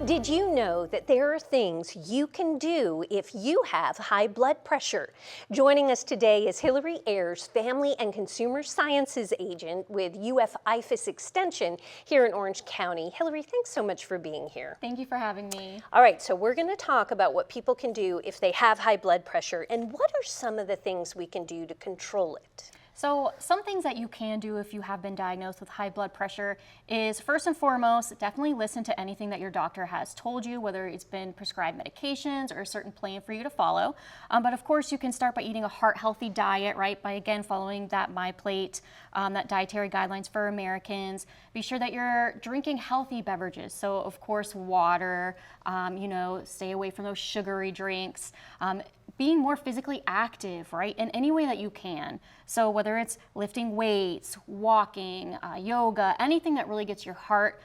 Did you know that there are things you can do if you have high blood pressure? Joining us today is Hillary Ayers, Family and Consumer Sciences Agent with UF IFAS Extension here in Orange County. Hillary, thanks so much for being here. Thank you for having me. All right, so we're going to talk about what people can do if they have high blood pressure and what are some of the things we can do to control it? So some things that you can do if you have been diagnosed with high blood pressure is, first and foremost, definitely listen to anything that your doctor has told you, whether it's been prescribed medications or a certain plan for you to follow. But of course, you can start by eating a heart-healthy diet, right? By, again, following that MyPlate, that dietary guidelines for Americans. Be sure that you're drinking healthy beverages. So, of course, water, stay away from those sugary drinks. Being more physically active, right, in any way that you can. So whether it's lifting weights, walking, yoga, anything that really gets your heart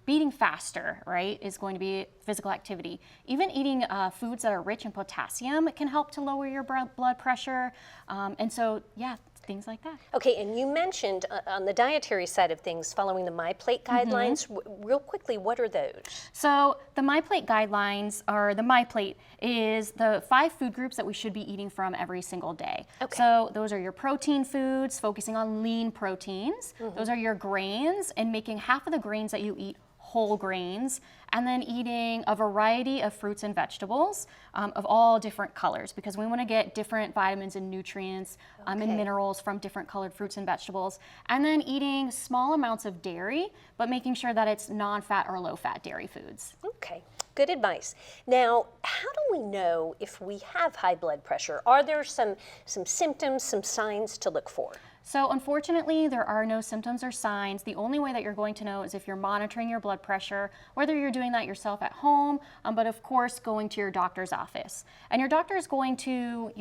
beating faster, right, is going to be physical activity. Even eating foods that are rich in potassium can help to lower your blood pressure. And so, yeah, things like that. Okay, and you mentioned on the dietary side of things, following the MyPlate guidelines. Real quickly, what are those? So the MyPlate guidelines, or the MyPlate, is the 5 food groups that we should be eating from every single day. Okay. So those are your protein foods, focusing on lean proteins. Those are your grains, and making half of the grains that you eat whole grains, and then eating a variety of fruits and vegetables of all different colors, because we want to get different vitamins and nutrients and minerals from different colored fruits and vegetables. And then eating small amounts of dairy, but making sure that it's non-fat or low-fat dairy foods. Okay, good advice. Now, how do we know if we have high blood pressure? Are there some symptoms, some signs to look for? So unfortunately, there are no symptoms or signs. The only way that you're going to know is if you're monitoring your blood pressure, whether you're doing that yourself at home, but of course going to your doctor's office. And your doctor is going to,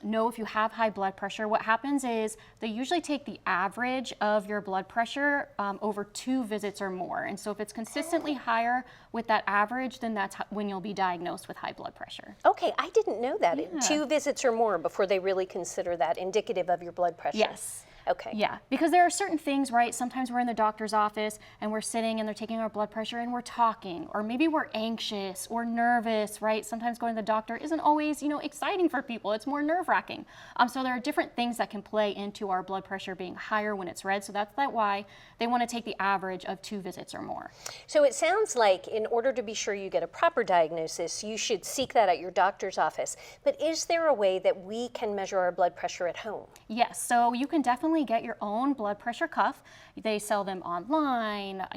know if you have high blood pressure. What happens is they usually take the average of your blood pressure over 2 visits or more. And so if it's consistently higher with that average, then that's when you'll be diagnosed with high blood pressure. Okay, I didn't know that. Yeah. 2 visits or more before they really consider that indicative of your blood pressure. Yes. Okay. Yeah, because there are certain things, right? Sometimes we're in the doctor's office and we're sitting and they're taking our blood pressure and we're talking, or maybe we're anxious or nervous, right? Sometimes going to the doctor isn't always, exciting for people. It's more nerve-wracking. So there are different things that can play into our blood pressure being higher when it's red. So that's why they want to take the average of 2 visits or more. So it sounds like in order to be sure you get a proper diagnosis, you should seek that at your doctor's office. But is there a way that we can measure our blood pressure at home? Yes, so you can definitely get your own blood pressure cuff. They sell them online,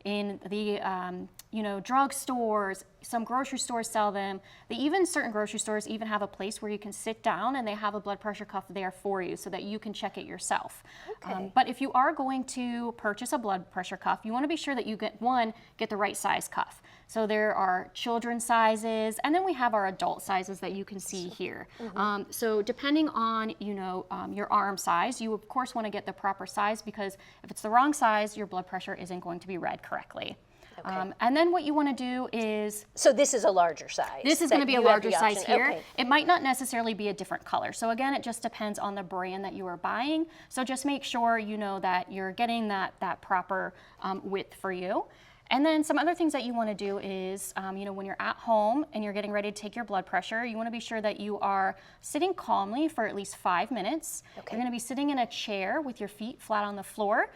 in the drugstores. Some grocery stores sell them. Certain grocery stores even have a place where you can sit down and they have a blood pressure cuff there for you so that you can check it yourself. Okay. But if you are going to purchase a blood pressure cuff, you want to be sure that you get the right size cuff. So there are children's sizes, and then we have our adult sizes that you can see here. So depending on your arm size, you of course want to get the proper size, because if it's the wrong size, your blood pressure isn't going to be read correctly. Okay. And then what you want to do is... So this is a larger size? This is going to be a larger size here. Okay. It might not necessarily be a different color. So again, it just depends on the brand that you are buying. So just make sure that you're getting that proper width for you. And then some other things that you want to do is, when you're at home and you're getting ready to take your blood pressure, you want to be sure that you are sitting calmly for at least 5 minutes. Okay. You're going to be sitting in a chair with your feet flat on the floor.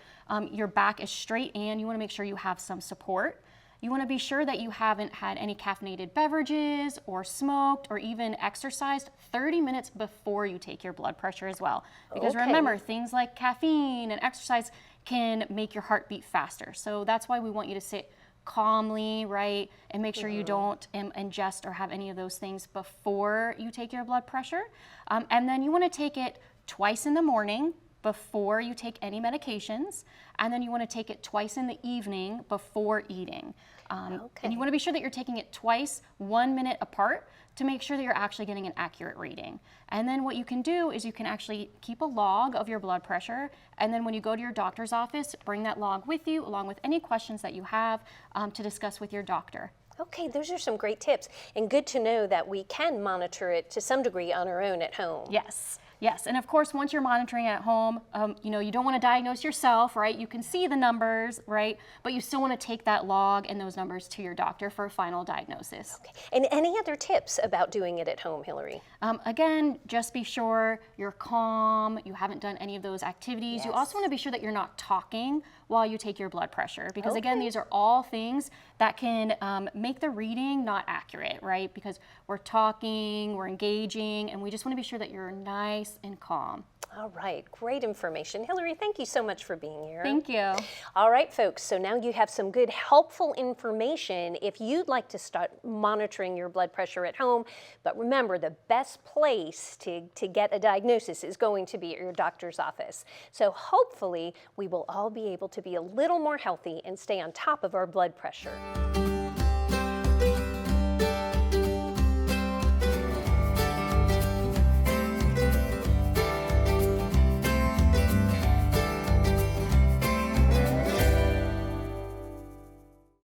Your back is straight, and you want to make sure you have some support. You want to be sure that you haven't had any caffeinated beverages or smoked or even exercised 30 minutes before you take your blood pressure as well. Because remember, things like caffeine and exercise can make your heart beat faster. So that's why we want you to sit calmly, right? And make sure you don't ingest or have any of those things before you take your blood pressure. And then you want to take it twice in the morning before you take any medications, and then you want to take it twice in the evening before eating. And you want to be sure that you're taking it twice, 1 minute apart, to make sure that you're actually getting an accurate reading. And then what you can do is you can actually keep a log of your blood pressure, and then when you go to your doctor's office, bring that log with you along with any questions that you have to discuss with your doctor. Okay, those are some great tips, and good to know that we can monitor it to some degree on our own at home. Yes. Yes, and of course, once you're monitoring at home, you don't want to diagnose yourself, right? You can see the numbers, right? But you still want to take that log and those numbers to your doctor for a final diagnosis. Okay. And any other tips about doing it at home, Hillary? Again, just be sure you're calm, you haven't done any of those activities. You also Yes. want to be sure that you're not talking while you take your blood pressure, because again, Okay. these are all things that can make the reading not accurate, right? Because we're talking, we're engaging, and we just want to be sure that you're nice and calm. All right, great information. Hillary, thank you so much for being here. Thank you. All right, folks, so now you have some good, helpful information if you'd like to start monitoring your blood pressure at home. But remember, the best place to get a diagnosis is going to be at your doctor's office. So hopefully, we will all be able to be a little more healthy and stay on top of our blood pressure.